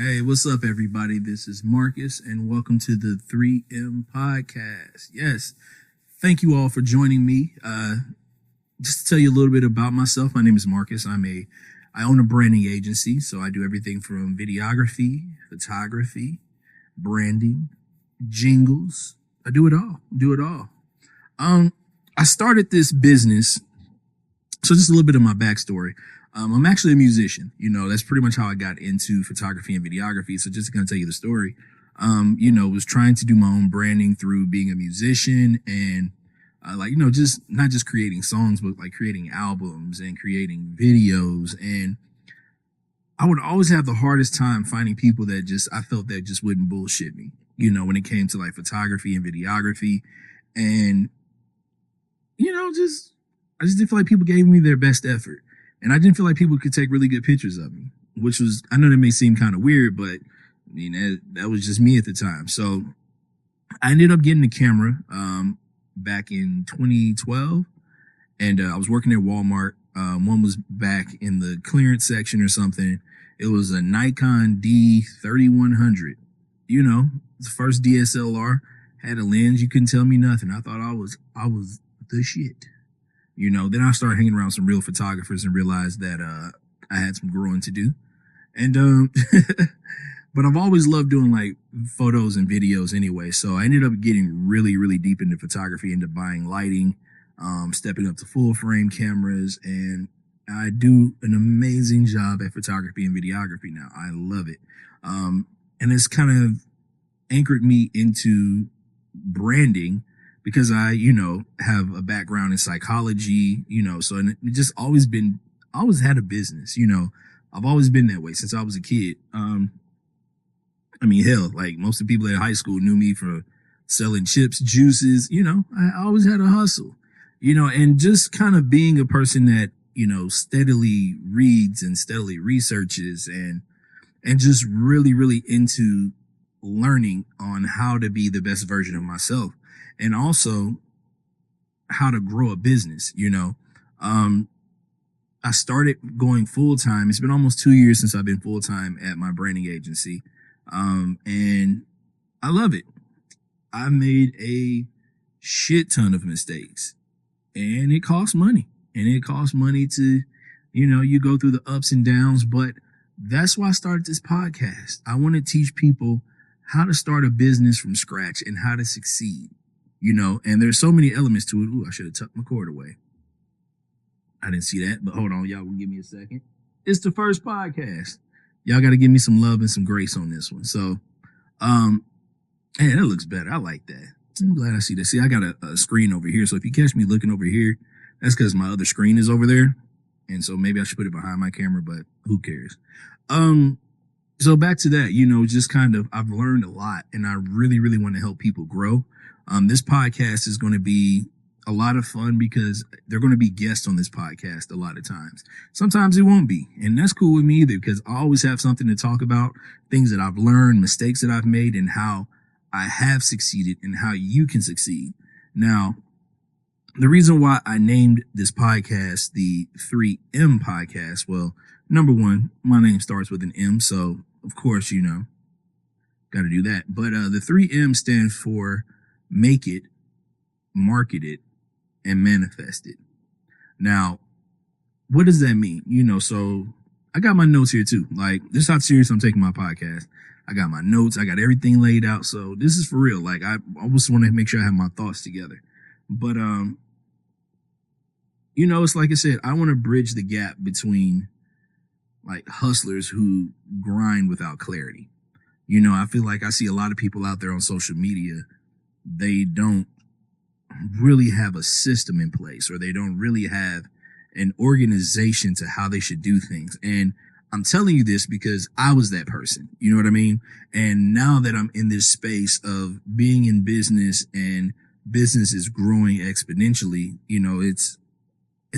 Hey, what's up, everybody? This is Marcus, and welcome to the 3M podcast. Yes, thank you all for joining me. Just to tell you a little bit about myself, my name is Marcus. I own a branding agency, so I do everything from videography, photography, branding, jingles. I do it all. I started this business. So just a little bit of my backstory. I'm actually a musician. That's pretty much how I got into photography and videography. So just to kind of tell you the story, was trying to do my own branding through being a musician and, just not just creating songs, but like creating albums and creating videos. And I would always have the hardest time finding people I felt that just wouldn't bullshit me, when it came to like photography and videography. And, I just didn't feel like people gave me their best effort. And I didn't feel like people could take really good pictures of me, which was, I know that may seem kind of weird, but I mean, that was just me at the time. So I ended up getting a camera back in 2012, and I was working at Walmart. One was back in the clearance section or something. It was a Nikon D3100, the first DSLR, had a lens. You couldn't tell me nothing. I thought I was the shit. Then I started hanging around some real photographers and realized that I had some growing to do. And but I've always loved doing like photos and videos anyway. So I ended up getting really, really deep into photography, into buying lighting, stepping up to full frame cameras, and I do an amazing job at photography and videography now. I love it. And it's kind of anchored me into branding, because I, have a background in psychology, so and it just always had a business, I've always been that way since I was a kid. Hell, like most of the people at high school knew me for selling chips, juices, I always had a hustle, and just kind of being a person that, steadily reads and steadily researches and just really, really into learning on how to be the best version of myself. And also how to grow a business, I started going full time. It's been almost 2 years since I've been full time at my branding agency. And I love it. I made a shit ton of mistakes, and it costs money, to, you go through the ups and downs, but that's why I started this podcast. I want to teach people how to start a business from scratch and how to succeed. And there's so many elements to it. Ooh, I should have tucked my cord away. I didn't see that, but hold on. Y'all will give me a second. It's the first podcast. Y'all got to give me some love and some grace on this one. So, hey, that looks better. I like that. I'm glad I see that. See, I got a screen over here. So if you catch me looking over here, that's because my other screen is over there. And so maybe I should put it behind my camera, but who cares? So back to that, just kind of, I've learned a lot, and I really, really want to help people grow. This podcast is going to be a lot of fun because they're going to be guests on this podcast a lot of times. Sometimes it won't be, and that's cool with me either, because I always have something to talk about, things that I've learned, mistakes that I've made, and how I have succeeded and how you can succeed. Now, the reason why I named this podcast the 3M podcast, well, number one, my name starts with an M, so of course, got to do that. But the 3M stands for make it, market it, and manifest it. Now, what does that mean? So I got my notes here too. Like, this is how serious I'm taking my podcast. I got my notes. I got everything laid out. So this is for real. Like, I always want to make sure I have my thoughts together. But, it's like I said, I want to bridge the gap between like hustlers who grind without clarity. I feel like I see a lot of people out there on social media. They don't really have a system in place, or they don't really have an organization to how they should do things. And I'm telling you this because I was that person. You know what I mean? And now that I'm in this space of being in business and business is growing exponentially, it's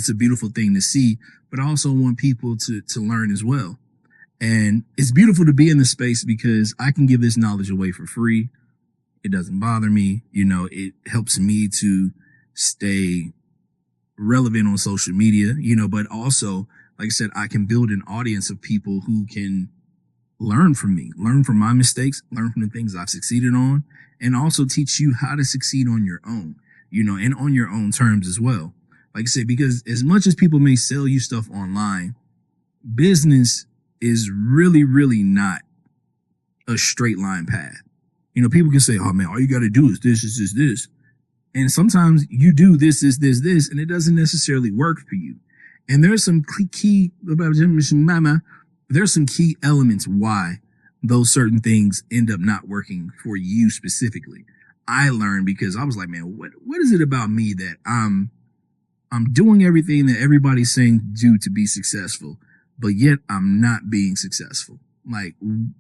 a beautiful thing to see, but I also want people to learn as well. And it's beautiful to be in this space because I can give this knowledge away for free. It doesn't bother me. It helps me to stay relevant on social media, but also, like I said, I can build an audience of people who can learn from me, learn from my mistakes, learn from the things I've succeeded on, and also teach you how to succeed on your own, and on your own terms as well. Like I said, because as much as people may sell you stuff online, business is really, really not a straight line path. People can say, oh man, all you got to do is this. And sometimes you do this, and it doesn't necessarily work for you. And there's some there's some key elements why those certain things end up not working for you specifically. I learned because I was like, man, what is it about me that I'm doing everything that everybody's saying to do to be successful, but yet I'm not being successful? Like,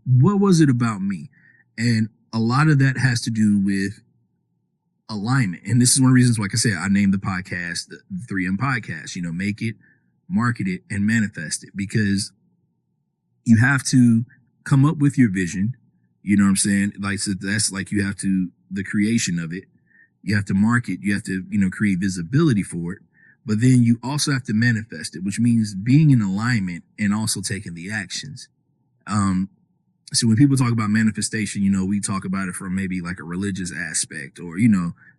what was it about me? And a lot of that has to do with alignment. And this is one of the reasons, like I said, I named the podcast the 3M podcast, make it, market it, and manifest it, because you have to come up with your vision. You know what I'm saying? Like, so that's like, you have to, the creation of it, you have to market, you have to, create visibility for it, but then you also have to manifest it, which means being in alignment and also taking the actions. So when people talk about manifestation, we talk about it from maybe like a religious aspect or,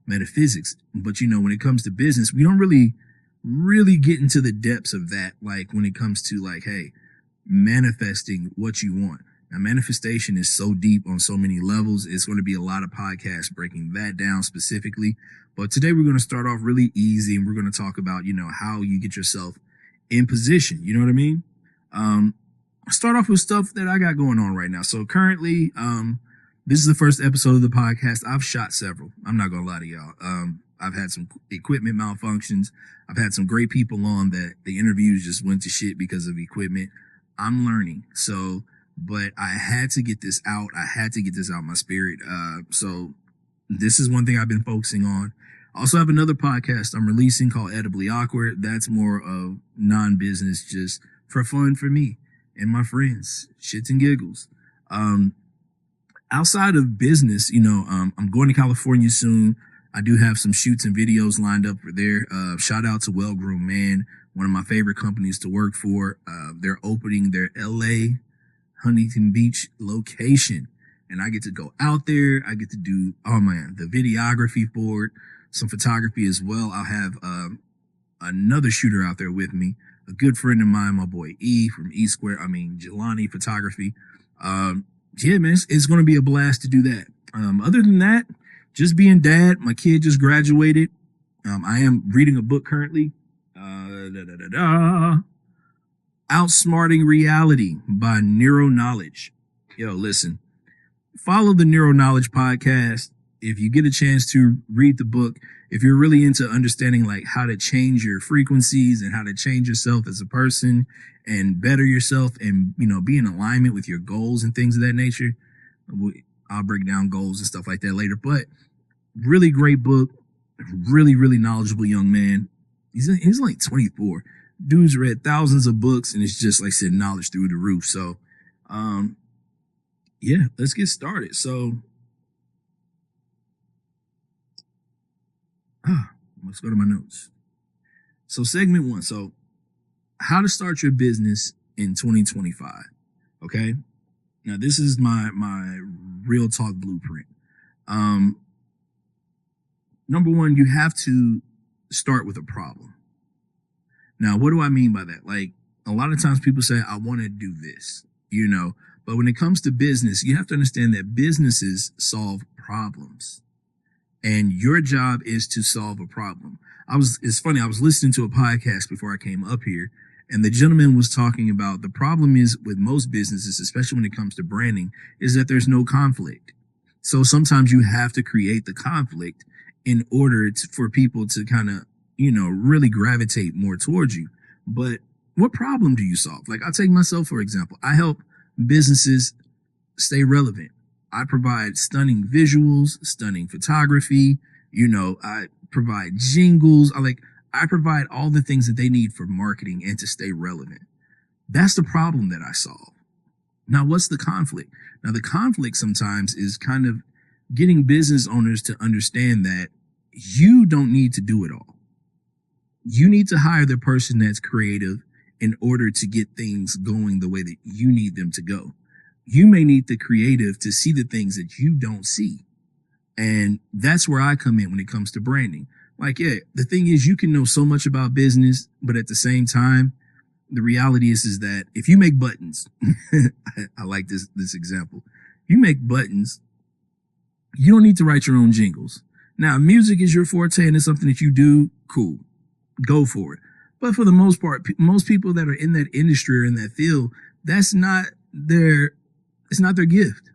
metaphysics. But, when it comes to business, we don't really get into the depths of that. Like when it comes to like, hey, manifesting what you want. Now, manifestation is so deep on so many levels. It's going to be a lot of podcasts breaking that down specifically. But today we're going to start off really easy, and we're going to talk about, how you get yourself in position. You know what I mean? Start off with stuff that I got going on right now. So currently, this is the first episode of the podcast. I've shot several. I'm not going to lie to y'all. I've had some equipment malfunctions. I've had some great people on that the interviews just went to shit because of equipment. I'm learning. But I had to get this out. I had to get this out of my spirit. So this is one thing I've been focusing on. I also have another podcast I'm releasing called Edibly Awkward. That's more of non-business, just for fun for me and my friends, shits and giggles. Outside of business, I'm going to California soon. I do have some shoots and videos lined up for there. Shout out to Well Groomed Man, one of my favorite companies to work for. They're opening their LA Huntington Beach location, and I get to go out there. I get to do, the videography for it, some photography as well. I'll have another shooter out there with me, a good friend of mine, my boy E from Jelani Photography. Yeah, man, it's going to be a blast to do that. Other than that, just being dad. My kid just graduated. I am reading a book currently. Outsmarting Reality by Neuro Knowledge. Yo, listen, follow the Neuro Knowledge podcast. If you get a chance to read the book, if you're really into understanding like how to change your frequencies and how to change yourself as a person and better yourself and, be in alignment with your goals and things of that nature, I'll break down goals and stuff like that later. But really great book, really, really knowledgeable young man. He's like 24. Dude's read thousands of books, and it's just like said, knowledge through the roof. So, yeah, let's get started. So, let's go to my notes. So segment 1. So how to start your business in 2025. Okay. Now this is my real talk blueprint. Number 1, you have to start with a problem. Now, what do I mean by that? Like, a lot of times people say, I want to do this, but when it comes to business, you have to understand that businesses solve problems, and your job is to solve a problem. It's funny. I was listening to a podcast before I came up here, and the gentleman was talking about the problem is with most businesses, especially when it comes to branding, is that there's no conflict. So sometimes you have to create the conflict in order for people to kind of, really gravitate more towards you. But what problem do you solve? Like, I'll take myself, for example. I help businesses stay relevant. I provide stunning visuals, stunning photography. I provide jingles. I provide all the things that they need for marketing and to stay relevant. That's the problem that I solve. Now, what's the conflict? Now, the conflict sometimes is kind of getting business owners to understand that you don't need to do it all. You need to hire the person that's creative in order to get things going the way that you need them to go. you may need the creative to see the things that you don't see. And that's where I come in when it comes to branding. Like, yeah, the thing is, you can know so much about business, but at the same time, the reality is that if you make buttons, I like this example. You make buttons, you don't need to write your own jingles. Now, music is your forte and it's something that you do, cool, go for it. But for the most part, most people that are in that industry or in that field, it's not their gift.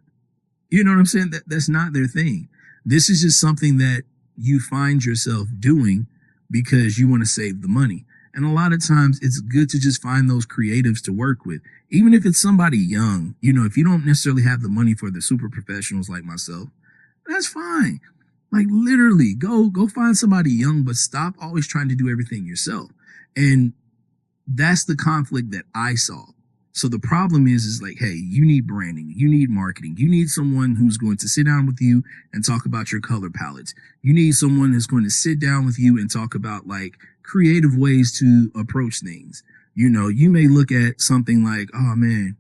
You know what I'm saying? That's not their thing. This is just something that you find yourself doing because you want to save the money. And a lot of times it's good to just find those creatives to work with. Even if it's somebody young, if you don't necessarily have the money for the super professionals like myself, that's fine. Like literally go find somebody young, but stop always trying to do everything yourself. And that's the conflict that I saw. So the problem is like, hey, you need branding, you need marketing, you need someone who's going to sit down with you and talk about your color palettes. You need someone who's going to sit down with you and talk about like creative ways to approach things. You may look at something like, oh man,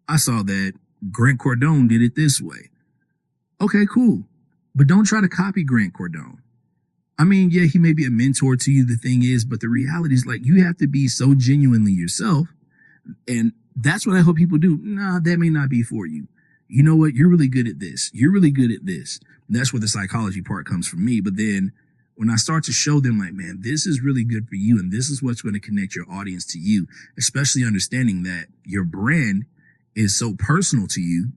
I saw that Grant Cardone did it this way. Okay, cool. But don't try to copy Grant Cardone. I mean, yeah, he may be a mentor to you. The thing is, but the reality is like, you have to be so genuinely yourself. And that's what I hope people do. Nah, that may not be for you. You know what? You're really good at this. You're really good at this. And that's where the psychology part comes from me. But then when I start to show them like, man, this is really good for you. And this is what's going to connect your audience to you, especially understanding that your brand is so personal to you.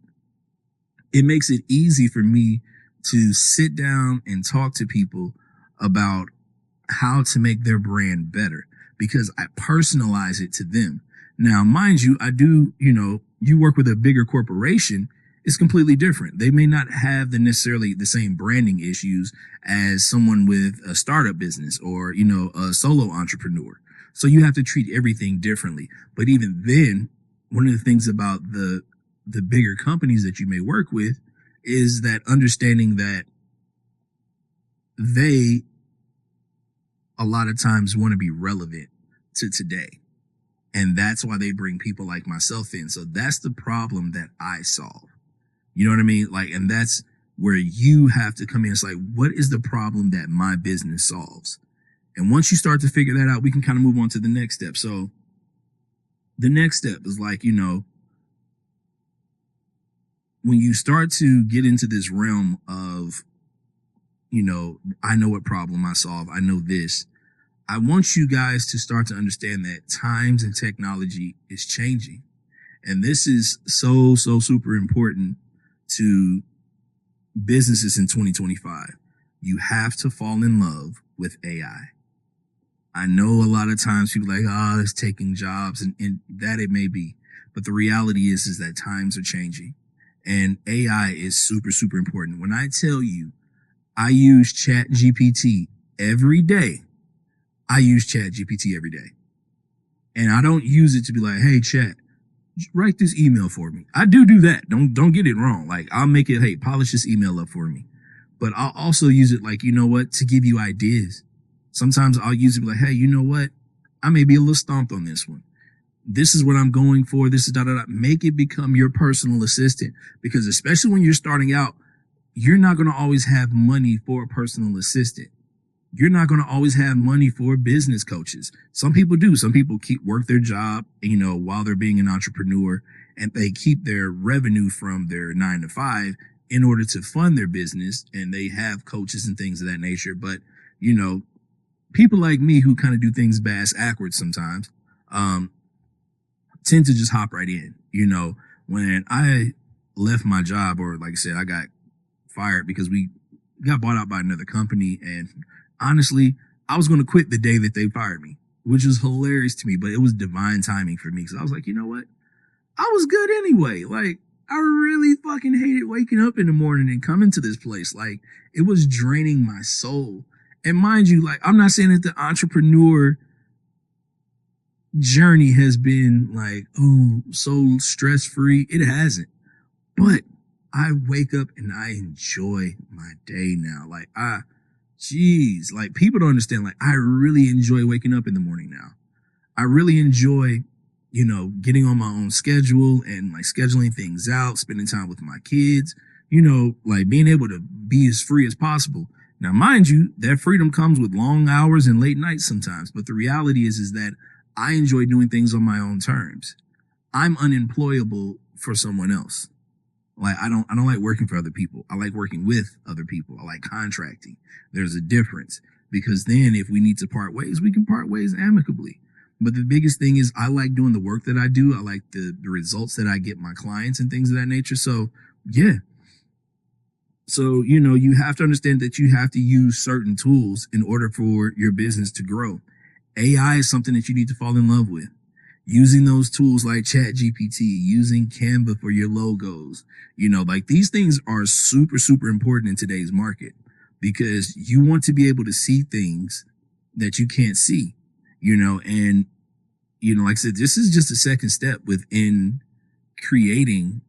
It makes it easy for me to sit down and talk to people about how to make their brand better because I personalize it to them. Now, mind you, I do, you work with a bigger corporation, it's completely different. They may not have necessarily the same branding issues as someone with a startup business or, a solo entrepreneur. So you have to treat everything differently. But even then, one of the things about the bigger companies that you may work with is that understanding that they a lot of times want to be relevant to today. And that's why they bring people like myself in. So that's the problem that I solve. You know what I mean? Like, and that's where you have to come in. It's like, what is the problem that my business solves? And once you start to figure that out, we can kind of move on to the next step. So the next step is like, when you start to get into this realm of, I know what problem I solve. I know this. I want you guys to start to understand that times and technology is changing. And this is so super important to businesses in 2025. You have to fall in love with AI. I know a lot of times people are like, it's taking jobs and that it may be. But the reality is that times are changing and AI is super important. When I tell you I use ChatGPT every day, I use ChatGPT every day. And I don't use it to be like, hey, Chat, write this email for me. I do that. Don't get it wrong. Like I'll make it, hey, polish this email up for me. But I'll also use it like, to give you ideas. Sometimes I'll use it like, hey, you know what? I may be a little stumped on this one. This is what I'm going for. This is da. Make it become your personal assistant because especially when you're starting out, you're not going to always have money for a personal assistant. You're not going to always have money for business coaches. Some people do. Some people work their job, while they're being an entrepreneur and they keep their revenue from their 9 to 5 in order to fund their business. And they have coaches and things of that nature. But, people like me who kind of do things backwards sometimes, tend to just hop right in. When I left my job, or like I said, I got fired because we got bought out by another company. And honestly, I was going to quit the day that they fired me, which was hilarious to me, but it was divine timing for me. Cause I was like, you know what? I was good anyway. Like I really fucking hated waking up in the morning and coming to this place. Like it was draining my soul. And mind you, like, I'm not saying that the entrepreneur journey has been like, so stress free. It hasn't, but I wake up and I enjoy my day now. Like people don't understand. Like I really enjoy waking up in the morning now. I really enjoy getting on my own schedule and like scheduling things out, spending time with my kids, like being able to be as free as possible. Now, mind you, that freedom comes with long hours and late nights sometimes. But the reality is that I enjoy doing things on my own terms. I'm unemployable for someone else. Like I don't like working for other people. I like working with other people. I like contracting. There's a difference because then if we need to part ways, we can part ways amicably. But the biggest thing is I like doing the work that I do. I like the results that I get my clients and things of that nature. So yeah. So, you have to understand that you have to use certain tools in order for your business to grow. AI is something that you need to fall in love with. Using those tools like ChatGPT, using Canva for your logos, like these things are super, super important in today's market because you want to be able to see things that you can't see, and, like I said, this is just a second step within creating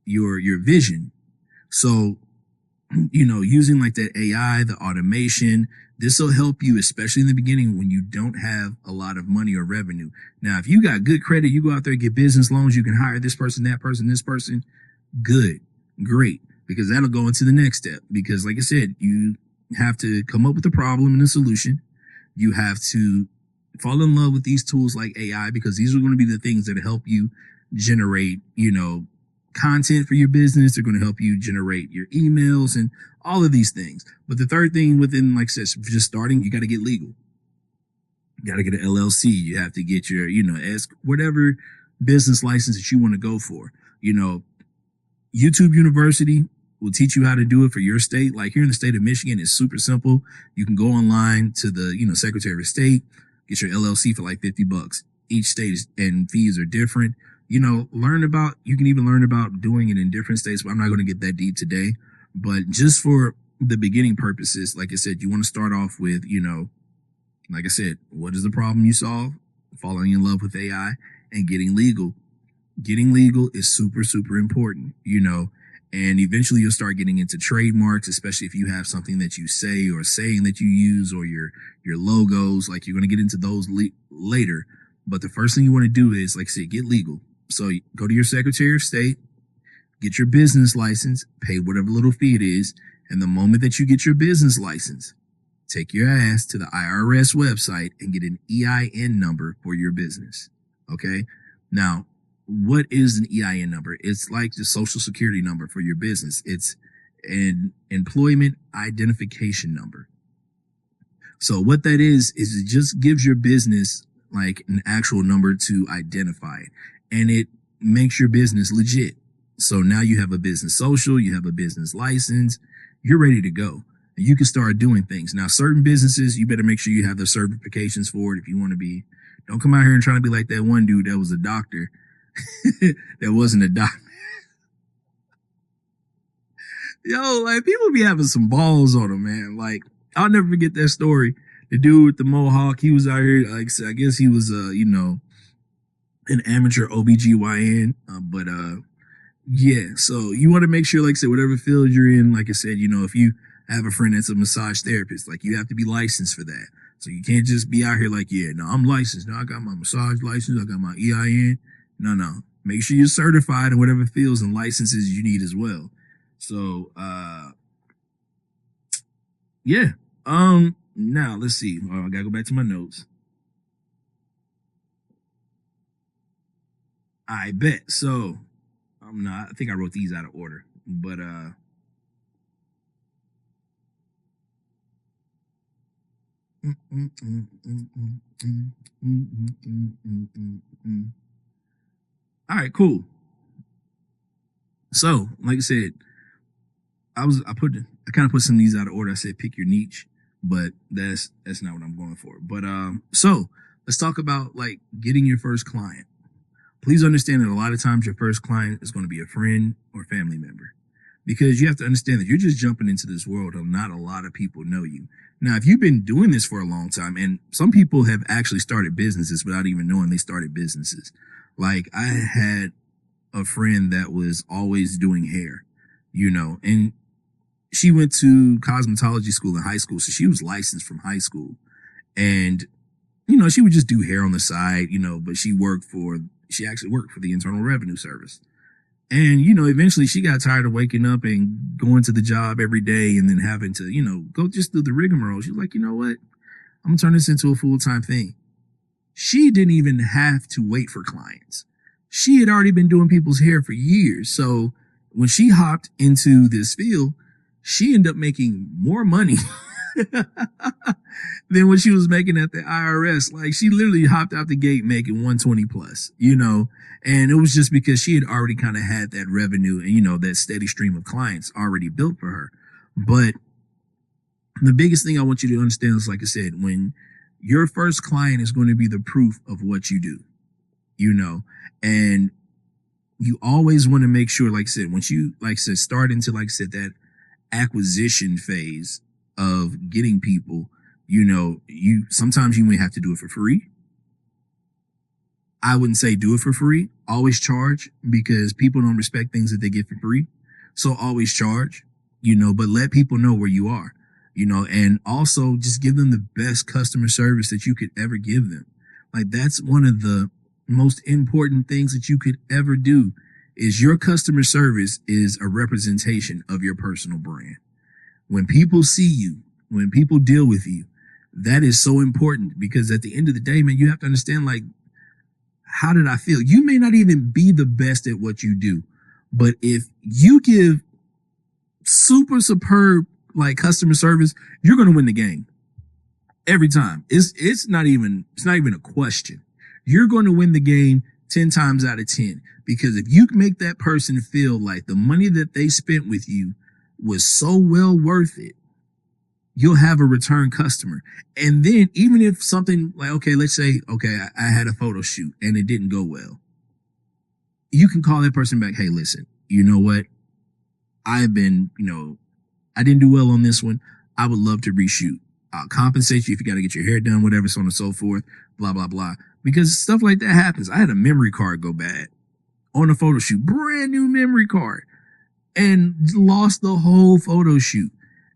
your vision. So, using like that AI, the automation, this will help you, especially in the beginning when you don't have a lot of money or revenue. Now, if you got good credit, you go out there and get business loans, you can hire this person, that person, this person. Good, great, because that'll go into the next step. Because like I said, you have to come up with a problem and a solution. You have to fall in love with these tools like AI because these are going to be the things that help you generate, content for your business. They're going to help you generate your emails and all of these things. But the third thing within, like I said, just starting, you got to get legal. You got to get an LLC. You have to get your, whatever business license that you want to go for. YouTube University will teach you how to do it for your state. Like here in the state of Michigan, it's super simple. You can go online to the, Secretary of State, get your LLC for like $50. Each state and fees are different. You can even learn about doing it in different states, but I'm not going to get that deep today. But just for the beginning purposes, like I said, you want to start off with, like I said, what is the problem you solve? Falling in love with AI and getting legal. Getting legal is super, super important, and eventually you'll start getting into trademarks, especially if you have something that you say or saying that you use or your logos, like you're going to get into those later. But the first thing you want to do is, like I said, get legal. So go to your Secretary of State, get your business license, pay whatever little fee it is. And the moment that you get your business license, take your ass to the IRS website and get an EIN number for your business. Okay. Now, what is an EIN number? It's like the social security number for your business. It's an employment identification number. So what that is it just gives your business like an actual number to identify it. And it makes your business legit. So now you have a business social, you have a business license, you're ready to go. And you can start doing things. Now, certain businesses, you better make sure you have the certifications for it if you want to be. Don't come out here and try to be like that one dude that was a doctor that wasn't a doctor. Yo, like people be having some balls on them, man. Like I'll never forget that story. The dude with the mohawk, he was out here, like I guess he was, an amateur OBGYN. But yeah, so you want to make sure, like I said, whatever field you're in, like I said, if you have a friend that's a massage therapist, like you have to be licensed for that. So you can't just be out here like, yeah, no, I'm licensed. No, I got my massage license. I got my EIN. No. Make sure you're certified in whatever fields and licenses you need as well. So, yeah. Now let's see. I gotta go back to my notes. I bet. So I think I wrote these out of order, but, all right, cool. So, like I said, I kind of put some of these out of order. I said pick your niche, but that's not what I'm going for. But so let's talk about like getting your first client. Please understand that a lot of times your first client is going to be a friend or family member, because you have to understand that you're just jumping into this world and not a lot of people know you. Now, if you've been doing this for a long time, and some people have actually started businesses without even knowing they started businesses. Like I had a friend that was always doing hair, and she went to cosmetology school in high school. So she was licensed from high school, and, she would just do hair on the side, but she worked for She actually worked for the Internal Revenue Service. And, you know, eventually she got tired of waking up and going to the job every day and then having to, you know, go just through the rigmarole. She was like, you know what? I'm going to turn this into a full-time thing. She didn't even have to wait for clients. She had already been doing people's hair for years. So when she hopped into this field, she ended up making more money than what she was making at the IRS. Like, she literally hopped out the gate making 120 plus, you know, and it was just because she had already kind of had that revenue and, you know, that steady stream of clients already built for her. But the biggest thing I want you to understand is, like I said, when your first client is going to be the proof of what you do, you know, and you always want to make sure, like I said, once you, like I said, start into, like I said, that acquisition phase of getting people, you know, sometimes you may have to do it for free. I wouldn't say do it for free. Always charge, because people don't respect things that they get for free. So always charge, you know, but let people know where you are, you know, and also just give them the best customer service that you could ever give them. Like, that's one of the most important things that you could ever do, is your customer service is a representation of your personal brand. When people see you, when people deal with you, that is so important, because at the end of the day, man, you have to understand, like, how did I feel? You may not even be the best at what you do, but if you give super superb, like, customer service, you're going to win the game every time. It's not even a question. You're going to win the game 10 times out of 10, because if you make that person feel like the money that they spent with you was so well worth it, you'll have a return customer. And then even if something like, okay, let's say, okay, I had a photo shoot and it didn't go well, you can call that person back. Hey, listen, you know what? I didn't do well on this one. I would love to reshoot. I'll compensate you if you got to get your hair done, whatever, so on and so forth, blah, blah, blah. Because stuff like that happens. I had a memory card go bad on a photo shoot, brand new memory card, and lost the whole photo shoot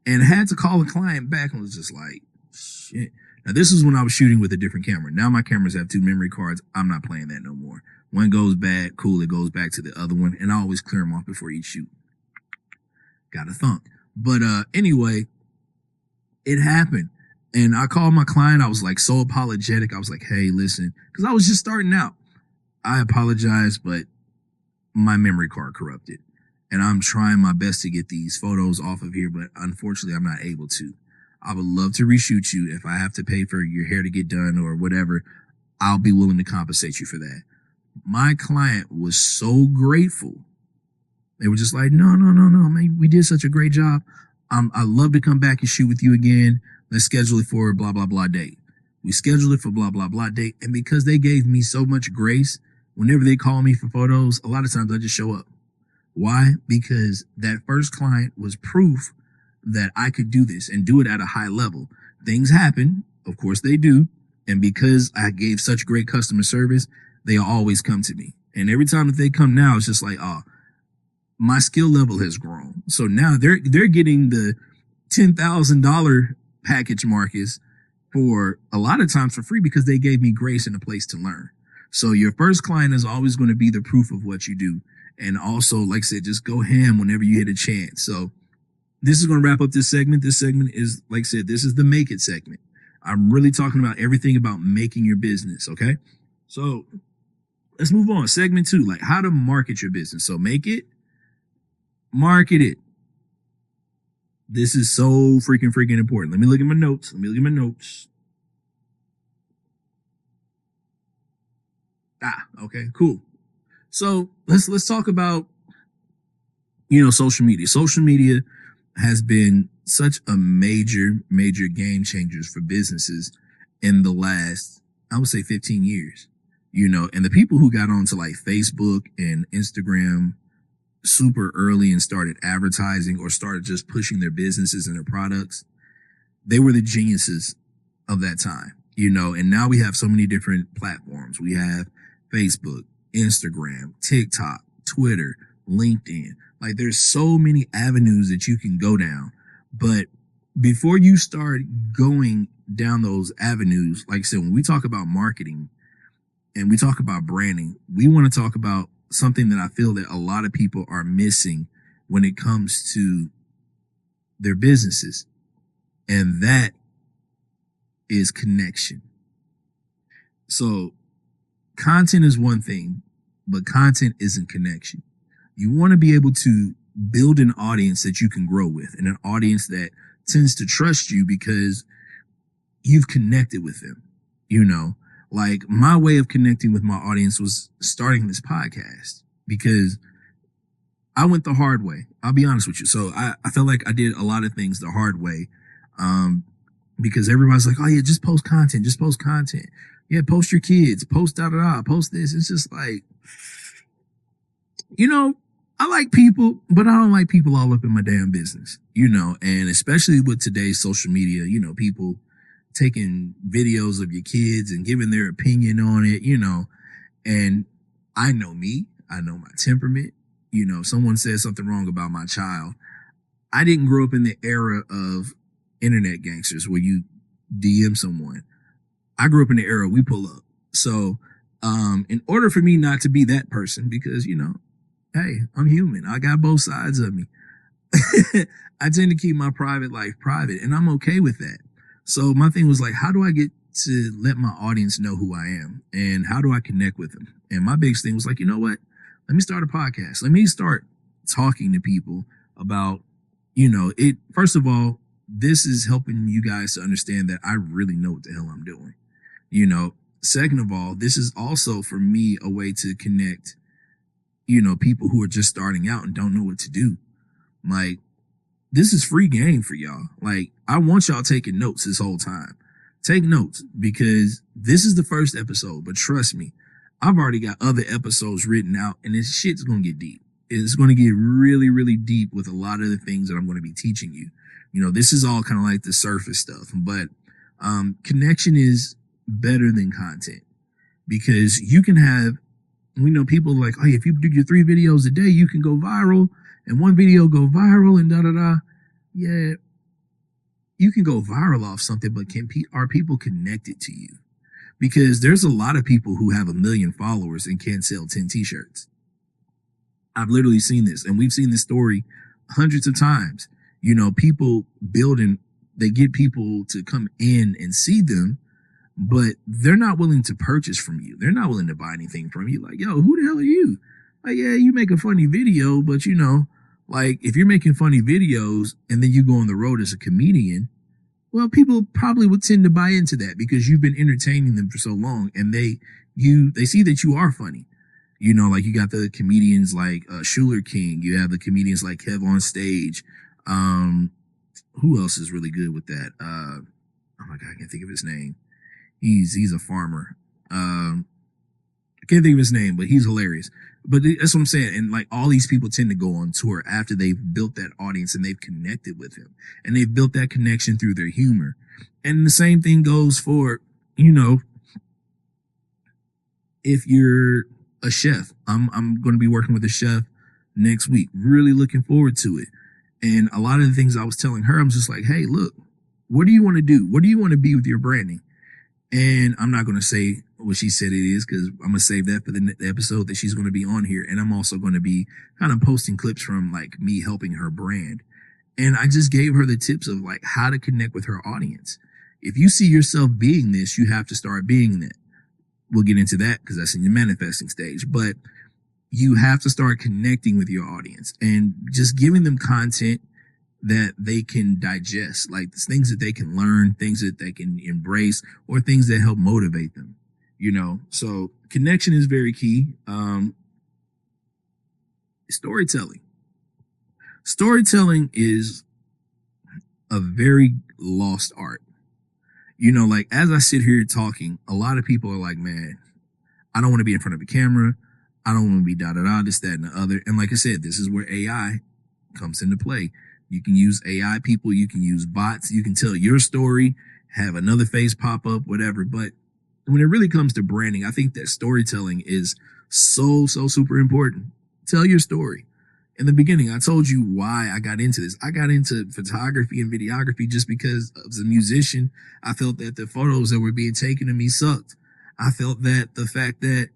and had to call a client back and was just like, shit. Now, this is when I was shooting with a different camera. Now my cameras have 2 memory cards. I'm not playing that no more. One goes bad, cool, it goes back to the other one, and I always clear them off before each shoot. Got a thunk. But anyway, it happened. And I called my client. I was like so apologetic. I was like, hey, listen, because I was just starting out. I apologize, but my memory card corrupted. And I'm trying my best to get these photos off of here, but unfortunately, I'm not able to. I would love to reshoot you. If I have to pay for your hair to get done or whatever, I'll be willing to compensate you for that. My client was so grateful. They were just like, no, man, we did such a great job. I'd love to come back and shoot with you again. Let's schedule it for blah, blah, blah date. We scheduled it for blah, blah, blah date. And because they gave me so much grace, whenever they call me for photos, a lot of times I just show up. Why? Because that first client was proof that I could do this and do it at a high level. Things happen. Of course they do. And because I gave such great customer service, they always come to me. And every time that they come now, it's just like, oh, my skill level has grown. So now they're getting the $10,000 package, Marcus, for a lot of times for free, because they gave me grace and a place to learn. So your first client is always going to be the proof of what you do. And also, like I said, just go ham whenever you hit a chance. So this is going to wrap up this segment. This segment is, like I said, this is the make it segment. I'm really talking about everything about making your business. Okay. So let's move on. Segment 2, like how to market your business. So make it, market it. This is so freaking important. Let me look at my notes. Okay, cool. So let's talk about, social media. Social media has been such a major game changers for businesses in the last, I would say 15 years, and the people who got onto like Facebook and Instagram super early and started advertising or started just pushing their businesses and their products, they were the geniuses of that time, and now we have so many different platforms. We have Facebook, Instagram, TikTok, Twitter, LinkedIn. Like, there's so many avenues that you can go down. But before you start going down those avenues, like I said, when we talk about marketing, and we talk about branding, we want to talk about something that I feel that a lot of people are missing when it comes to their businesses. And that is connection. So content is one thing, but content isn't connection. You want to be able to build an audience that you can grow with, and an audience that tends to trust you because you've connected with them. You know, like my way of connecting with my audience was starting this podcast because I went the hard way. I'll be honest with you. So I felt like I did a lot of things the hard way. Because everybody's like, oh yeah, just post content, just post content. Yeah, post your kids, post da-da-da, post this. It's just like, you know, I like people, but I don't like people all up in my damn business, you know, and especially with today's social media, you know, people taking videos of your kids and giving their opinion on it, you know, and I know me, I know my temperament. You know, if someone says something wrong about my child, I didn't grow up in the era of internet gangsters where you DM someone. I grew up in the era we pull up. So, in order for me not to be that person, because, you know, hey, I'm human. I got both sides of me. I tend to keep my private life private, and I'm okay with that. So my thing was like, how do I get to let my audience know who I am, and how do I connect with them? And my biggest thing was like, you know what? Let me start a podcast. Let me start talking to people about, you know, it. First of all, this is helping you guys to understand that I really know what the hell I'm doing. You know, second of all, this is also for me a way to connect, you know, people who are just starting out and don't know what to do. Like, this is free game for y'all. Like, I want y'all taking notes this whole time. Take notes, because this is the first episode, but trust me, I've already got other episodes written out, and this shit's going to get deep. It's going to get really, really deep with a lot of the things that I'm going to be teaching you. You know, this is all kind of like the surface stuff, but connection is better than content, because you can have, we know people like, oh, if you do your 3 videos a day, you can go viral, and one video go viral and da-da-da. Yeah, you can go viral off something, but are people connected to you? Because there's a lot of people who have 1 million followers and can't sell 10 t-shirts. I've literally seen this, and we've seen this story hundreds of times. You know, people building, they get people to come in and see them, but they're not willing to purchase from you. They're not willing to buy anything from you. Like, yo, who the hell are you? Like, yeah, you make a funny video, but you know, like if you're making funny videos and then you go on the road as a comedian, well, people probably would tend to buy into that because you've been entertaining them for so long, and they see that you are funny. You know, like you got the comedians like Schuler King. You have the comedians like Kev on Stage. Who else is really good with that? Oh my God, I can't think of his name. He's a farmer. I can't think of his name, but he's hilarious. But that's what I'm saying. And like all these people tend to go on tour after they've built that audience and they've connected with him, and they've built that connection through their humor. And the same thing goes for, you know, if you're a chef. I'm going to be working with a chef next week. Really looking forward to it. And a lot of the things I was telling her, I'm just like, hey, look, what do you want to do? What do you want to be with your branding? And I'm not going to say what she said it is, because I'm going to save that for the episode that she's going to be on here. And I'm also going to be kind of posting clips from like me helping her brand. And I just gave her the tips of like how to connect with her audience. If you see yourself being this, you have to start being that. We'll get into that because that's in the manifesting stage. But you have to start connecting with your audience and just giving them content that they can digest, like things that they can learn, things that they can embrace, or things that help motivate them, you know? So connection is very key. Storytelling. Storytelling is a very lost art. You know, like as I sit here talking, a lot of people are like, man, I don't want to be in front of a camera. I don't want to be da-da-da, this, that, and the other. And like I said, this is where AI comes into play. You can use AI people. You can use bots. You can tell your story, have another face pop up, whatever. But when it really comes to branding, I think that storytelling is so super important. Tell your story. In the beginning, I told you why I got into this. I got into photography and videography just because as a musician, I felt that the photos that were being taken of me sucked. I felt that the fact that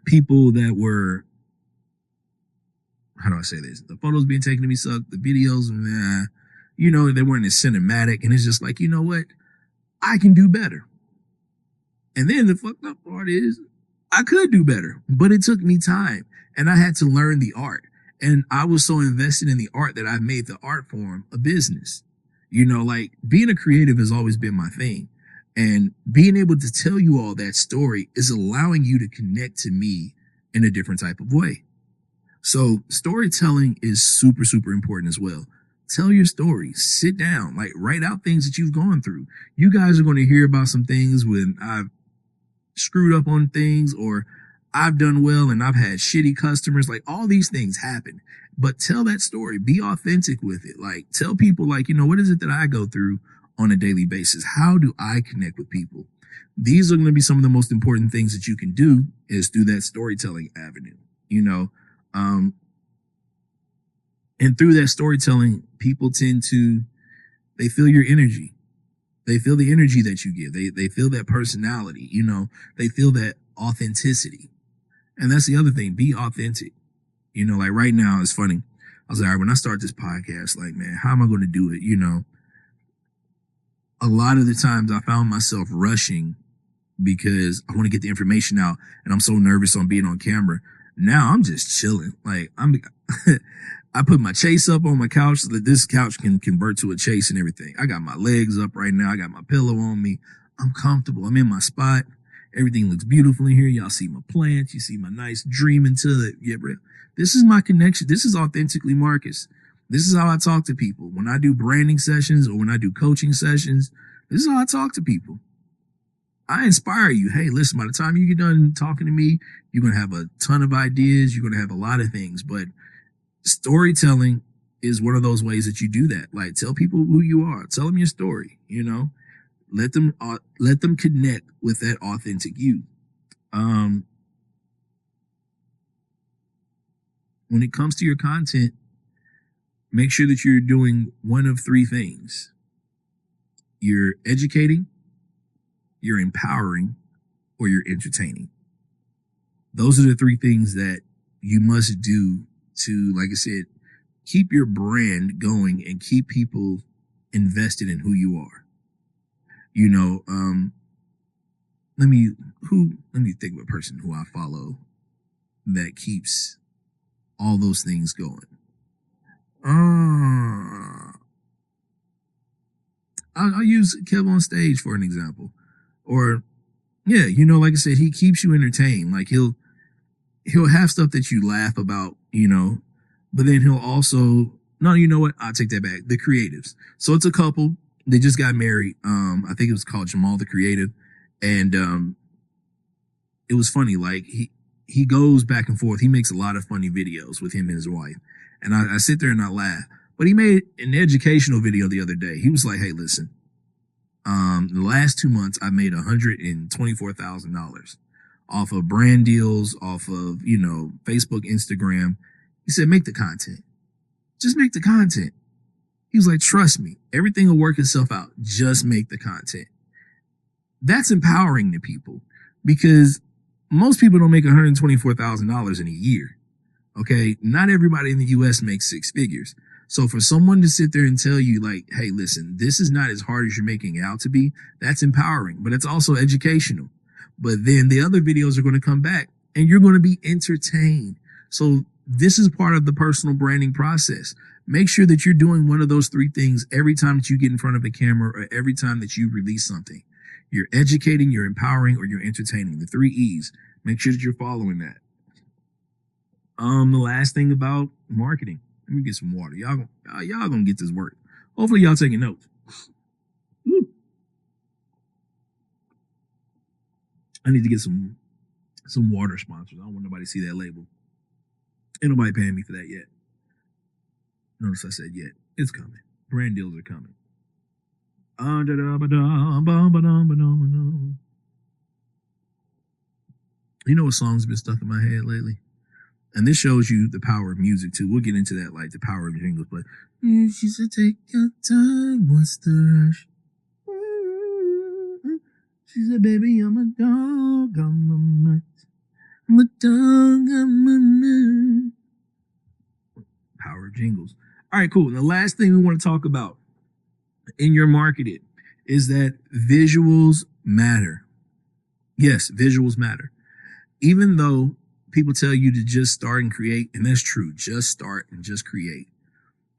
people that were, how do I say this? The photos being taken of me sucked. The videos, they weren't as cinematic. And it's just like, you know what? I can do better. And then the fucked up part is I could do better, but it took me time and I had to learn the art. And I was so invested in the art that I made the art form a business. Like being a creative has always been my thing. And being able to tell you all that story is allowing you to connect to me in a different type of way. So storytelling is super, super important as well. Tell your story. Sit down, like write out things that you've gone through. You guys are going to hear about some things when I've screwed up on things or I've done well and I've had shitty customers. Like all these things happen, but tell that story. Be authentic with it. Like tell people like, what is it that I go through on a daily basis? How do I connect with people? These are going to be some of the most important things that you can do is through that storytelling avenue, and through that storytelling, people they feel your energy. They feel the energy that you give. They feel that personality, they feel that authenticity. And that's the other thing, be authentic. Like right now, it's funny. I was like, all right, when I start this podcast, like, man, how am I going to do it? A lot of the times I found myself rushing because I want to get the information out and I'm so nervous on being on camera. Now I'm just chilling. Like I put my chase up on my couch so that this couch can convert to a chase and everything. I got my legs up right now. I got my pillow on me. I'm comfortable. I'm in my spot. Everything looks beautiful in here. Y'all see my plants. You see my nice dreaming to it. Yeah, bro. This is my connection. This is authentically Marcus. This is how I talk to people. When I do branding sessions or when I do coaching sessions, this is how I talk to people. I inspire you. Hey, listen, by the time you get done talking to me, you're going to have a ton of ideas. You're going to have a lot of things, but storytelling is one of those ways that you do that. Like tell people who you are, tell them your story, let them connect with that authentic you. When it comes to your content, make sure that you're doing one of three things. You're educating, you're empowering, or you're entertaining. Those are the three things that you must do to, like I said, keep your brand going and keep people invested in who you are. Let me think of a person who I follow that keeps all those things going. I'll use Kev on Stage for an example. Or, yeah, like I said, he keeps you entertained. Like he'll have stuff that you laugh about, but then he'll also, no, you know what? I'll take that back. The creatives. So it's a couple. They just got married. I think it was called Jamal the Creative. And it was funny. Like he goes back and forth. He makes a lot of funny videos with him and his wife. And I sit there and I laugh. But he made an educational video the other day. He was like, hey, listen, the last 2 months I made $124,000 off of brand deals, off of, Facebook, Instagram. He said, make the content. Just make the content. He was like, trust me, everything will work itself out. Just make the content. That's empowering to people because most people don't make $124,000 in a year. Okay. Not everybody in the US makes six figures. So for someone to sit there and tell you like, hey, listen, this is not as hard as you're making it out to be, that's empowering, but it's also educational. But then the other videos are going to come back and you're going to be entertained. So this is part of the personal branding process. Make sure that you're doing one of those three things every time that you get in front of a camera or every time that you release something. You're educating, you're empowering, or you're entertaining. The 3 E's. Make sure that you're following that. The last thing about marketing. Let me get some water. Y'all gonna get this work. Hopefully y'all taking notes. Woo. I need to get some water sponsors. I don't want nobody to see that label. Ain't nobody paying me for that yet. Notice I said yet. It's coming. Brand deals are coming. You know what song's been stuck in my head lately? And this shows you the power of music too. We'll get into that, like the power of jingles. But she said, "Take your time. What's the rush?" She said, baby, I'm a dog on my mind. I'm a dog on my mind. Power jingles. All right, cool. And the last thing we want to talk about in your marketing is that visuals matter. Yes, visuals matter. Even though people tell you to just start and create, and that's true, just start and just create.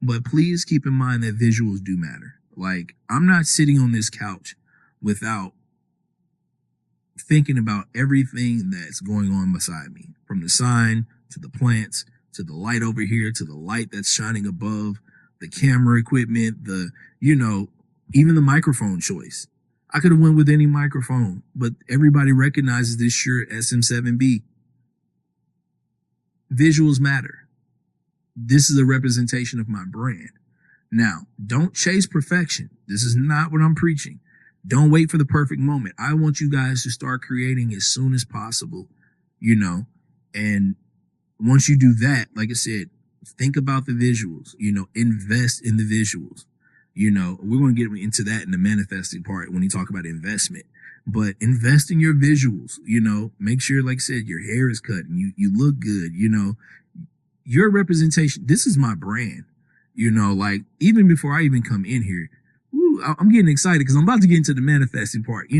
But please keep in mind that visuals do matter. Like, I'm not sitting on this couch without thinking about everything that's going on beside me, from the sign to the plants to the light over here to the light that's shining above, the camera equipment, even the microphone choice. I could have went with any microphone, but everybody recognizes this Shure SM7B. Visuals matter. This is a representation of my brand. Now, don't chase perfection. This is not what I'm preaching. Don't wait for the perfect moment. I want you guys to start creating as soon as possible, and once you do that, like I said, think about the visuals, invest in the visuals. We're going to get into that in the manifesting part when you talk about investment, but invest in your visuals, make sure, like I said, your hair is cut and you look good, your representation. This is my brand, like even before I even come in here, I'm getting excited because I'm about to get into the manifesting part.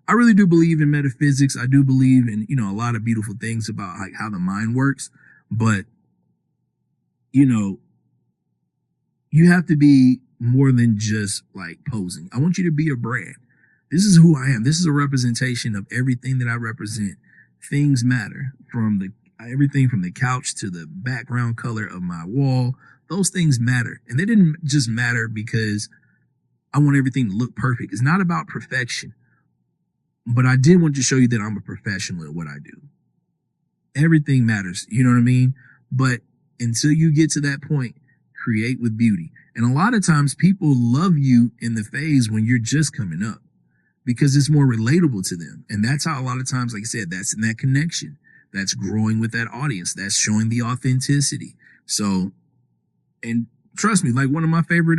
I really do believe in metaphysics. I do believe in, a lot of beautiful things about like how the mind works, but you have to be more than just like posing. I want you to be a brand. This is who I am. This is a representation of everything that I represent. Things matter, from everything from the couch to the background color of my wall. Those things matter. And they didn't just matter because I want everything to look perfect. It's not about perfection, but I did want to show you that I'm a professional at what I do. Everything matters. You know what I mean? But until you get to that point, create with beauty. And a lot of times people love you in the phase when you're just coming up because it's more relatable to them. And that's how a lot of times, like I said, that's in that connection. That's growing with that audience. That's showing the authenticity. So, and trust me, like one of my favorite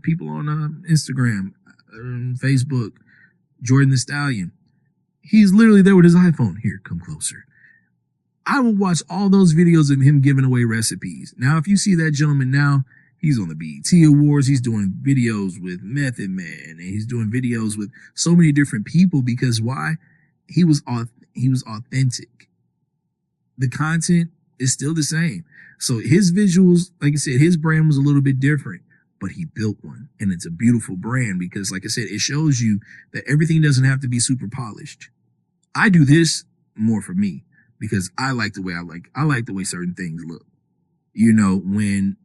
people on Instagram, Facebook, Jordan the Stallion, he's literally there with his iPhone. Here, come closer. I will watch all those videos of him giving away recipes. Now, if you see that gentleman now, he's on the BET Awards. He's doing videos with Method Man, and he's doing videos with so many different people because why? He was authentic. The content is still the same. So his visuals, like I said, his brand was a little bit different, but he built one, and it's a beautiful brand because, like I said, it shows you that everything doesn't have to be super polished. I do this more for me because I like the way certain things look. When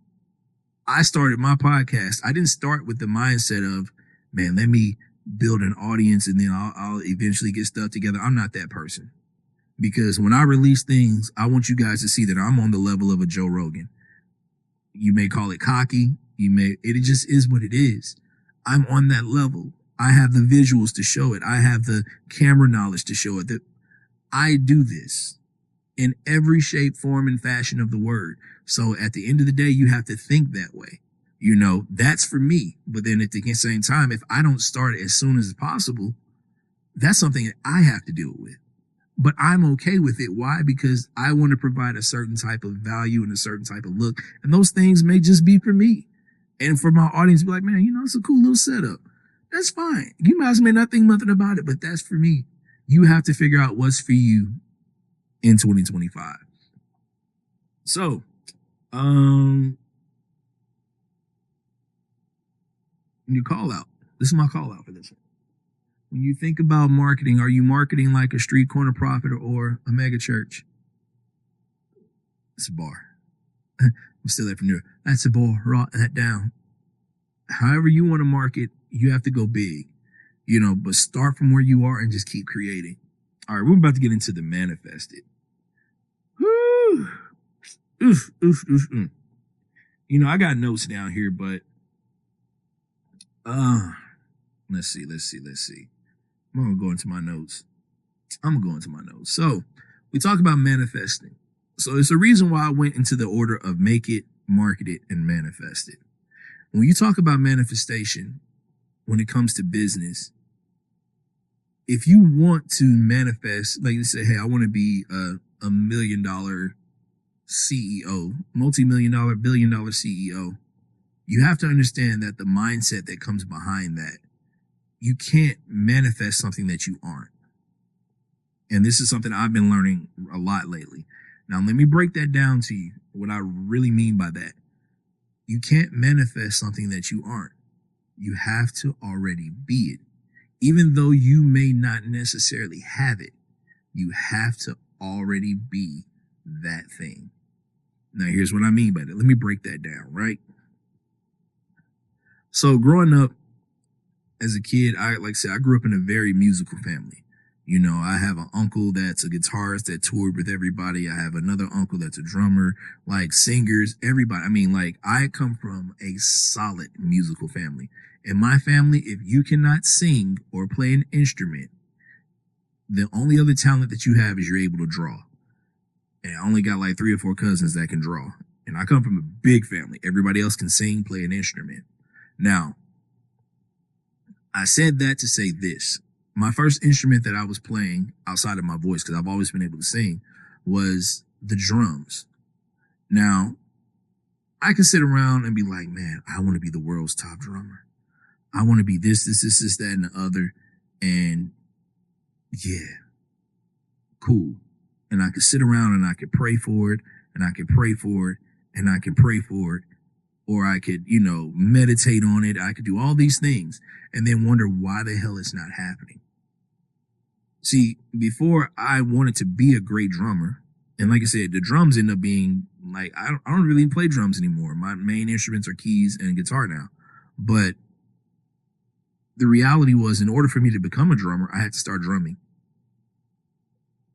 I started my podcast, I didn't start with the mindset of, man, let me build an audience and then I'll eventually get stuff together. I'm not that person. Because when I release things, I want you guys to see that I'm on the level of a Joe Rogan. You may call it cocky. It just is what it is. I'm on that level. I have the visuals to show it. I have the camera knowledge to show it that I do this in every shape, form, and fashion of the word. So at the end of the day, you have to think that way. That's for me. But then at the same time, if I don't start as soon as possible, that's something that I have to deal with. But I'm okay with it. Why? Because I want to provide a certain type of value and a certain type of look. And those things may just be for me. And for my audience, be like, man, it's a cool little setup. That's fine. You guys may not think nothing about it, but that's for me. You have to figure out what's for you in 2025. So, your call out. This is my call out for this one. When you think about marketing, are you marketing like a street corner prophet or a mega church? It's a bar. I'm still there from there. That's a bar. Write that down. However you want to market, you have to go big, but start from where you are and just keep creating. All right, we're about to get into the manifested. Woo! Oof. I got notes down here, but let's see. I'm gonna go into my notes. So we talk about manifesting. So it's a reason why I went into the order of make it, market it, and manifest it. When you talk about manifestation, when it comes to business, if you want to manifest, like you say, hey, I want to be a $1 million CEO, multi-million dollar, billion-dollar CEO, you have to understand that the mindset that comes behind that, you can't manifest something that you aren't. And this is something I've been learning a lot lately. Now, let me break that down to you, what I really mean by that. You can't manifest something that you aren't. You have to already be it. Even though you may not necessarily have it, you have to already be that thing. Now, here's what I mean by that. Let me break that down, right? So growing up as a kid, I grew up in a very musical family. You know, I have an uncle that's a guitarist that toured with everybody. I have another uncle that's a drummer, like singers, everybody. I mean, like, I come from a solid musical family. In my family, if you cannot sing or play an instrument, the only other talent that you have is you're able to draw. And I only got like 3 or 4 cousins that can draw. And I come from a big family. Everybody else can sing, play an instrument. Now, I said that to say this. My first instrument that I was playing outside of my voice, because I've always been able to sing, was the drums. Now, I can sit around and be like, man, I want to be the world's top drummer. I want to be this, that, and the other. And yeah, cool. And I could sit around and I could pray for it, and I could pray for it, and I could pray for it. Or I could, meditate on it. I could do all these things and then wonder why the hell it's not happening. See, before I wanted to be a great drummer, and like I said, the drums end up being like, I don't really play drums anymore. My main instruments are keys and guitar now. But the reality was, in order for me to become a drummer, I had to start drumming.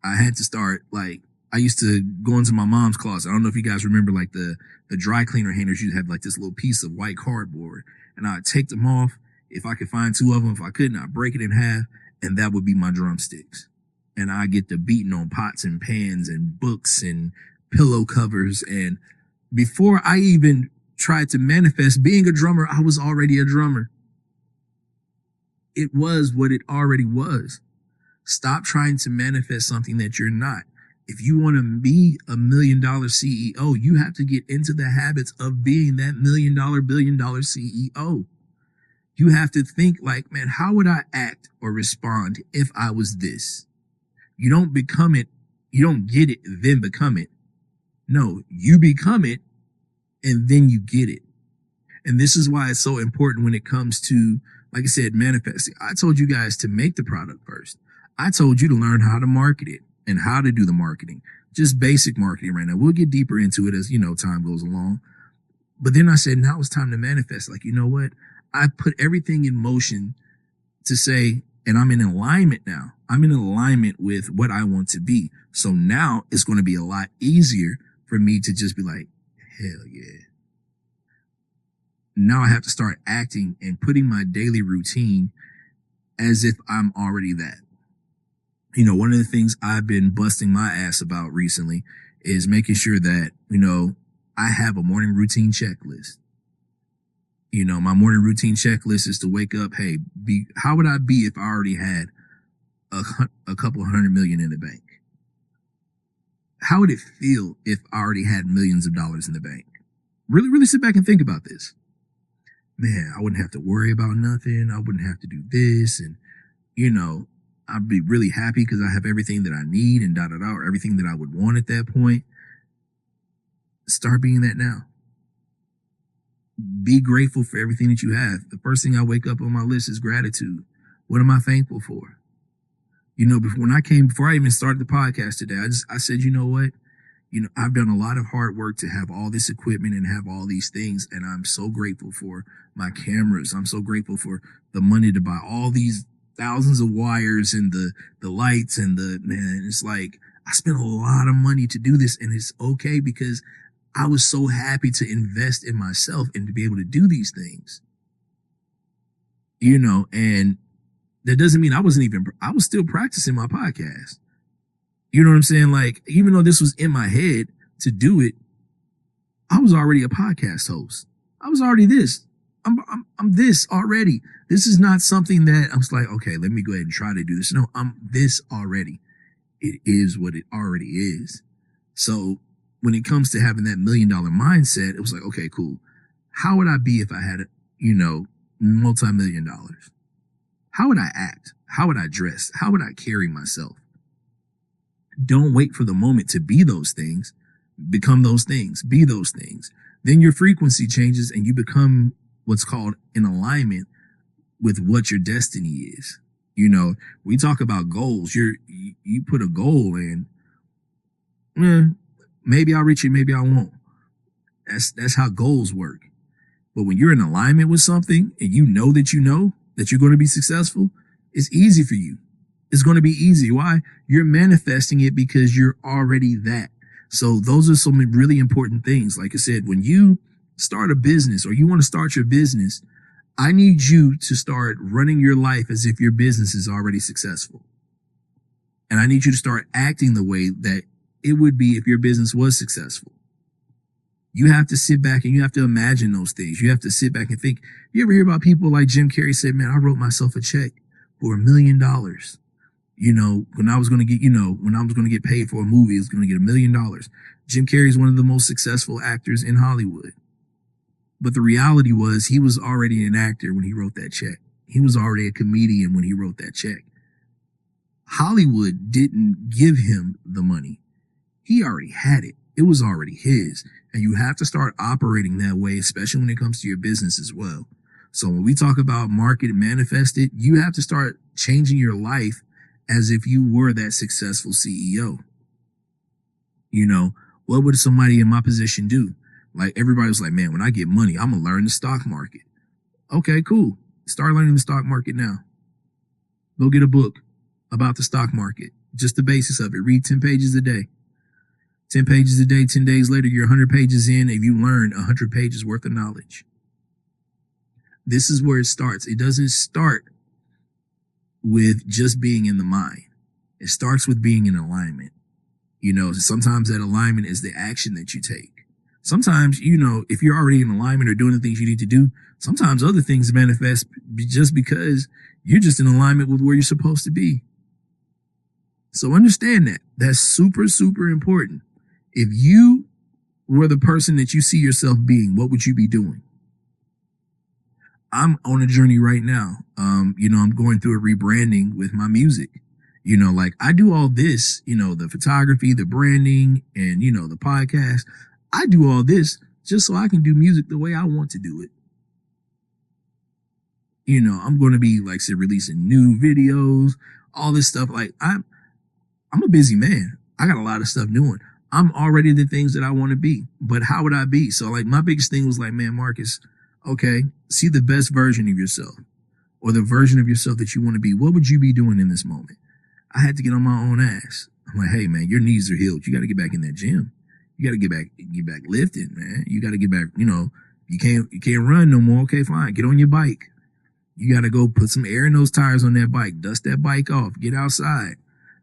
I had to start, like, I used to go into my mom's closet. I don't know if you guys remember, like, the dry cleaner hangers. You'd have like this little piece of white cardboard, and I'd take them off. If I could find 2 of them, if I couldn't, I'd break it in half, and that would be my drumsticks. And I get to beating on pots and pans and books and pillow covers. And before I even tried to manifest being a drummer, I was already a drummer. It was what it already was. Stop trying to manifest something that you're not. If you want to be a $1 million CEO, you have to get into the habits of being that $1 million, billion CEO. You have to think like, man, how would I act or respond if I was this? You don't become it. You don't get it, then become it. No, you become it and then you get it. And this is why it's so important when it comes to, like I said, manifesting. I told you guys to make the product first. I told you to learn how to market it and how to do the marketing. Just basic marketing right now. We'll get deeper into it as, time goes along. But then I said, now it's time to manifest. Like, you know what? I put everything in motion to say, and I'm in alignment now. I'm in alignment with what I want to be. So now it's going to be a lot easier for me to just be like, hell yeah. Now I have to start acting and putting my daily routine as if I'm already that. One of the things I've been busting my ass about recently is making sure that, I have a morning routine checklist. My morning routine checklist is to wake up. Hey, how would I be if I already had a couple $100 million in the bank? How would it feel if I already had millions of dollars in the bank? Really, really sit back and think about this. Man, I wouldn't have to worry about nothing. I wouldn't have to do this. And, I'd be really happy because I have everything that I need and or everything that I would want at that point. Start being that now. Be grateful for everything that you have. The first thing I wake up on my list is gratitude. What am I thankful for? Before I even started the podcast today, I said, you know what? I've done a lot of hard work to have all this equipment and have all these things. And I'm so grateful for my cameras. I'm so grateful for the money to buy all these thousands of wires and the lights and it's like, I spent a lot of money to do this, and it's okay because I was so happy to invest in myself and to be able to do these things, and that doesn't mean I was still practicing my podcast. You know what I'm saying? Like, even though this was in my head to do it, I was already a podcast host. I was already this. I'm this already. This is not something that I'm just like, okay, let me go ahead and try to do this. No, I'm this already. It is what it already is. So when it comes to having that $1 million mindset, it was like, okay, cool. How would I be if I had, multi-million dollars? How would I act? How would I dress? How would I carry myself? Don't wait for the moment to be those things. Become those things. Be those things. Then your frequency changes and you become what's called in alignment with what your destiny is. We talk about goals. You put a goal in, maybe I'll reach it, maybe I won't. That's how goals work. But when you're in alignment with something and you know that you're going to be successful, it's easy for you. It's going to be easy. Why? You're manifesting it because you're already that. So those are some really important things. Like I said, when you start a business or you want to start your business, I need you to start running your life as if your business is already successful. And I need you to start acting the way that it would be if your business was successful. You have to sit back and you have to imagine those things. You have to sit back and think. You ever hear about people like Jim Carrey said, man, I wrote myself a check for $1 million. When I was going to get paid for a movie, I was going to get $1 million. Jim Carrey is one of the most successful actors in Hollywood. But the reality was he was already an actor when he wrote that check. He was already a comedian when he wrote that check. Hollywood didn't give him the money. He already had it. It was already his. And you have to start operating that way, especially when it comes to your business as well. So when we talk about market and manifest it, you have to start changing your life as if you were that successful CEO. What would somebody in my position do? Like everybody was like, man, when I get money, I'm going to learn the stock market. Okay, cool. Start learning the stock market now. Go get a book about the stock market. Just the basics of it. Read 10 pages a day. 10 pages a day, 10 days later, you're 100 pages in and you learn 100 pages worth of knowledge. This is where it starts. It doesn't start with just being in the mind. It starts with being in alignment. Sometimes that alignment is the action that you take. Sometimes, if you're already in alignment or doing the things you need to do, sometimes other things manifest just because you're just in alignment with where you're supposed to be. So understand that. That's super, super important. If you were the person that you see yourself being, what would you be doing? I'm on a journey right now. I'm going through a rebranding with my music. I do all this, the photography, the branding, and, the podcast. I do all this just so I can do music the way I want to do it. I'm going to be, like I said, releasing new videos, all this stuff. Like, I'm a busy man. I got a lot of stuff doing. I'm already the things that I want to be, but how would I be? So like my biggest thing was like, man, Marcus, okay, see the best version of yourself or the version of yourself that you want to be. What would you be doing in this moment? I had to get on my own ass. I'm like, hey man, your knees are healed. You got to get back in that gym. You got to get back lifting, man. You got to get back, you can't run no more. Okay, fine. Get on your bike. You got to go put some air in those tires on that bike. Dust that bike off. Get outside.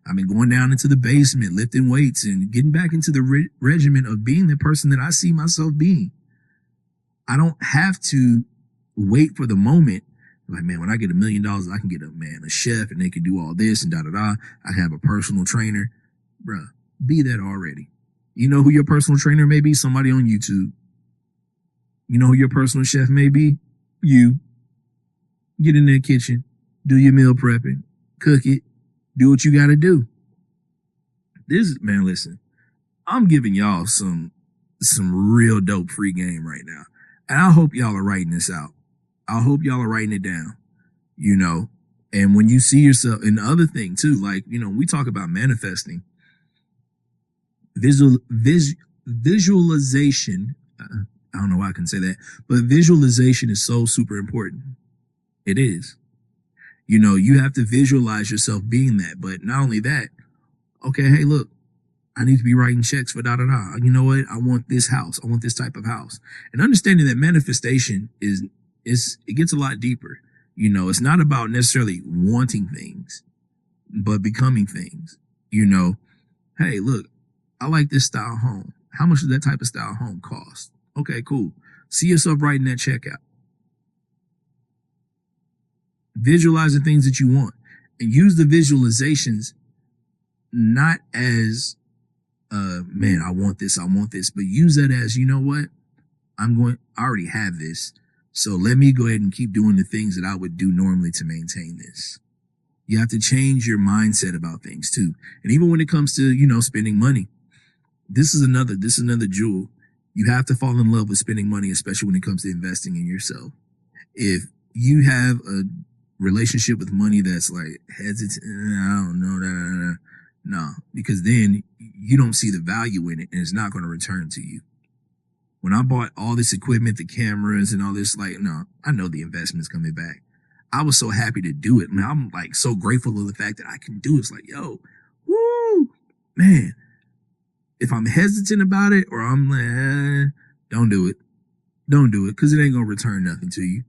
I've been going down into the basement, lifting weights and getting back into the regimen of being the person that I see myself being. I don't have to wait for the moment. Like, man, when I get $1 million, I can get a chef and they can do all this and da-da-da. I have a personal trainer. Bruh, be that already. You know who your personal trainer may be? Somebody on YouTube. You know who your personal chef may be? You. Get in that kitchen, do your meal prepping, cook it, do what you got to do. Man, listen, I'm giving y'all some real dope free game right now. And I hope y'all are writing this out. I hope y'all are writing it down, and when you see yourself, and the other thing too, like, we talk about manifesting, visualization. I don't know why I can say that, but visualization is so super important. It is. You have to visualize yourself being that. But not only that, okay, hey, look, I need to be writing checks for da-da-da. You know what? I want this house. I want this type of house. And understanding that manifestation it gets a lot deeper. It's not about necessarily wanting things, but becoming things. Hey, look, I like this style home. How much does that type of style home cost? Okay, cool. See yourself writing that check out. Visualize the things that you want and use the visualizations not as, man, I want this, but use that as, you know what? I already have this. So let me go ahead and keep doing the things that I would do normally to maintain this. You have to change your mindset about things too. And even when it comes to, spending money, this is another jewel. You have to fall in love with spending money, especially when it comes to investing in yourself. If you have a relationship with money that's like hesitant, I don't know, no, because then you don't see the value in it and it's not going to return to you. When I bought all this equipment, the cameras and all this, like, no, I know the investment's coming back. I was so happy to do it. Man, I'm like so grateful of the fact that I can do it. It's like, yo, woo, man. If I'm hesitant about it or I'm like, don't do it. Don't do it because it ain't going to return nothing to you.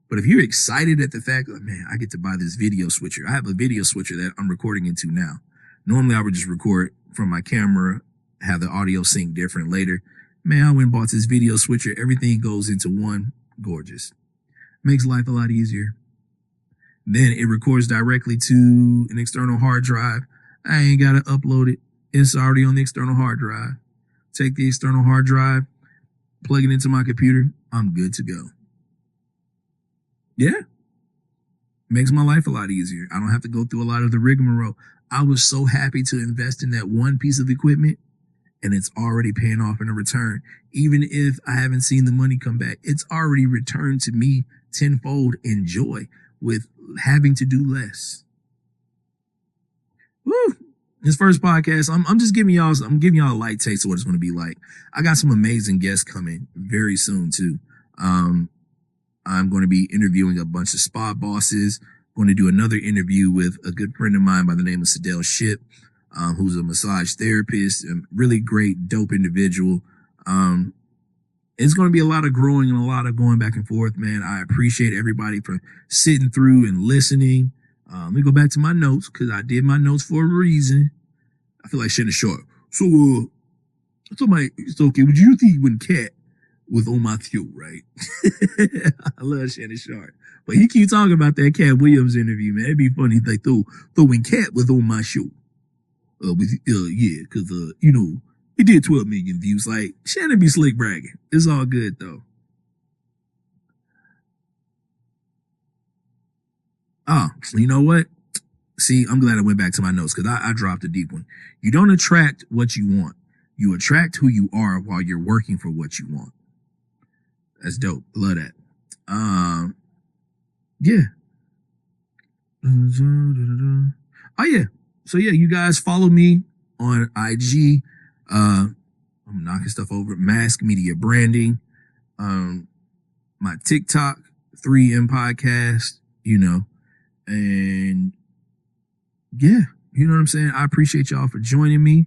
But if you're excited at the fact that, man, I get to buy this video switcher. I have a video switcher that I'm recording into now. Normally I would just record from my camera, have the audio sync different later. Man, I went and bought this video switcher. Everything goes into one. Gorgeous. Makes life a lot easier. Then it records directly to an external hard drive. I ain't got to upload it. It's already on the external hard drive. Take the external hard drive, plug it into my computer. I'm good to go. Yeah. Makes my life a lot easier. I don't have to go through a lot of the rigmarole. I was so happy to invest in that one piece of equipment and it's already paying off in a return. Even if I haven't seen the money come back, it's already returned to me tenfold in joy with having to do less. Woo! This first podcast, I'm just giving y'all a light taste of what it's going to be like. I got some amazing guests coming very soon too. I'm going to be interviewing a bunch of spa bosses. Going to do another interview with a good friend of mine by the name of Sadell Ship, who's a massage therapist, a really great, dope individual. It's going to be a lot of growing and a lot of going back and forth, man. I appreciate everybody for sitting through and listening. Let me go back to my notes because I did my notes for a reason. I feel like Shannon Sharp. So, it's okay. Would you think when Cat was on my show, right? I love Shannon Sharp. But he keep talking about that Cat Williams interview, man. It'd be funny. Like, when Cat was on my show, yeah, because, it did 12 million views. Like, Shannon be slick bragging. It's all good, though. Oh, you know what? See, I'm glad I went back to my notes because I dropped a deep one. You don't attract what you want. You attract who you are while you're working for what you want. That's dope. Love that. Yeah. Oh, yeah. So, yeah, you guys follow me on IG. I'm knocking stuff over. Mask Media Branding. My TikTok, 3M Podcast, and yeah, you know what I'm saying? I appreciate y'all for joining me.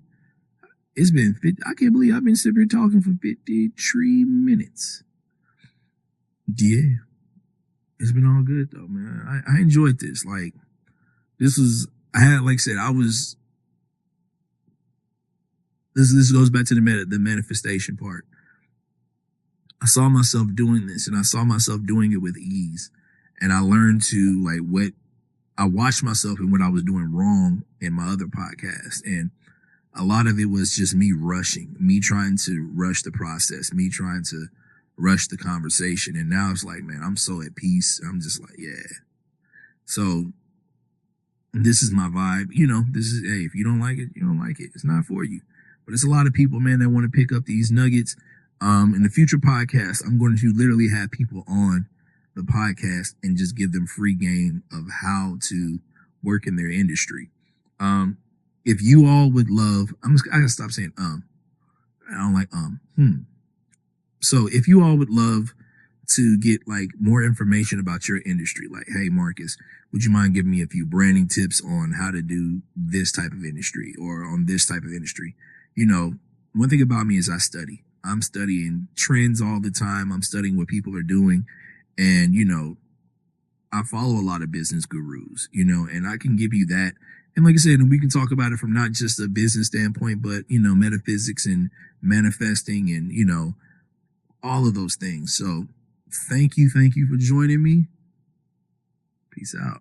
It's been, I can't believe I've been sitting here talking for 53 minutes. Yeah. It's been all good though, man. I enjoyed this. Like, this goes back to the manifestation part. I saw myself doing this and I saw myself doing it with ease. And I learned to I watched myself and what I was doing wrong in my other podcast. And a lot of it was just me rushing, me trying to rush the process, me trying to rush the conversation. And now it's like, man, I'm so at peace. I'm just like, yeah. So this is my vibe. Hey, if you don't like it, you don't like it. It's not for you. But it's a lot of people, man, that want to pick up these nuggets. In the future podcast, I'm going to literally have people on the podcast and just give them free game of how to work in their industry. If you all would love, I gotta stop saying I don't like So if you all would love to get more information about your industry, like, hey Marcus, would you mind giving me a few branding tips on how to do this type of industry or on this type of industry? One thing about me is I study. I'm studying trends all the time. I'm studying what people are doing. And, I follow a lot of business gurus, and I can give you that. And like I said, we can talk about it from not just a business standpoint, but, metaphysics and manifesting and, all of those things. So thank you for joining me. Peace out.